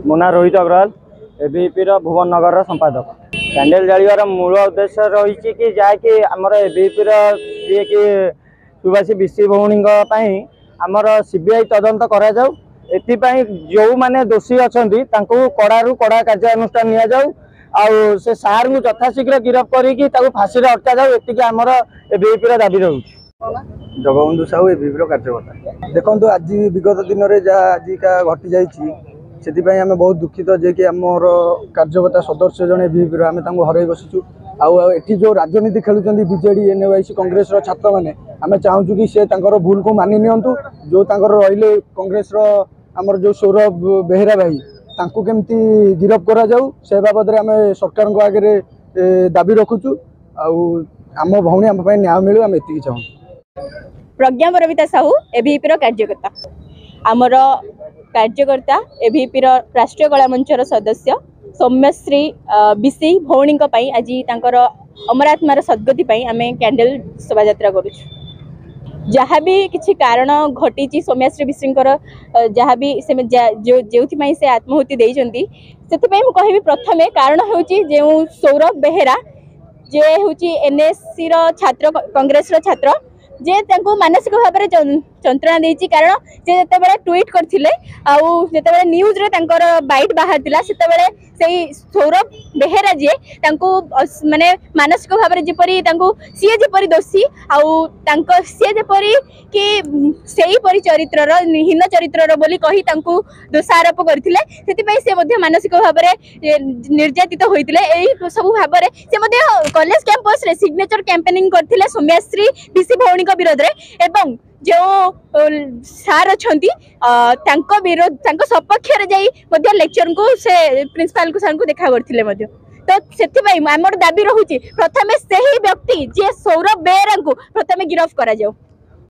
मो ना रोहित अग्रवाल एबीपी भुवन नगर संपादक। कैंडल जालिबार मूल उद्देश्य रही कि जहाँकि आमर एबीपी जी कि सुभाषी बिशी भौणी आमर सीबीआई तदंत करा जाऊ एथिपाई जो माने दोषी अच्छा कड़ारू कड़ा कार्यानुष्ठान नि जाऊ आउ से सार को यथाशीघ्र गिरफ्त करी फाँसी अटका जाऊ एति आमर एबीपी दाबी रही। जगबंधु साहू एबीपी कार्यकर्ता देखो आज विगत दिन में जहाँ आजिका घटी जाइए से आम बहुत दुखित जे कि आमर कार्यकर्ता सदस्य जड़े एबीपी आम हर बसीचु आठी जो राजनीति खेलुं बीजेडी एनवाईसी कांग्रेस छात्र मैंने आम चाहूँ कि सी भूल को मानि नियंतु जो रही कांग्रेस आमर जो सौरभ बेहेरा भाई तांको केमती गिरफ करा जाऊ से बाबद आम सरकार को आगे दाबी रखुचु आम भौणी आम न्याय मिलू आम एति चाहूँ। प्रज्ञा बरबिता साहू एबीपी कार्यकर्ता आमर कार्यकर्ता एबीपी राष्ट्रीय कला मंचर सदस्य सौम्यश्री बिशी भौणी आज तांकर अमरात्मार सद्गति आम कैंडल शोभा यात्रा करुछु। जहाँ भी किसी कारण घटी सौम्यश्री बिशींकर जहाँ भी से जो से आत्माहुति देइचंती से मुझे प्रथमे कारण हूँ जो सौरभ बेहेरा जे हूँ एनएससी छात्र कांग्रेस छात्र जे मानसिक भाव में चंत्रणा देती कारण से जिते ट्वीट करते जिते न्यूज रे बाइट बाहर से सौरभ बेहेरा जी माने मानसिक भाव में जपरी सी जपरी दोषी सी जपरी कि सहीपरी चरित्र हीन चरित्र बोली कही दोषारोप करते से मानसिक भाव में निर्यातित होते सब भाव में कॉलेज कैंपस रे सिग्नेचर कैंपेनिंग करते सौम्यश्री बिशी भौणी विरोध में एवं जो सार अच्छा विरोध सपक्ष लेक्चर को से प्रिंसिपाल को सार को देखा करते तो से आम दाबी रहुची प्रथमे से ही व्यक्ति जे सौरभ बेहेरा को प्रथमे गिरफ्त करा जाऊ।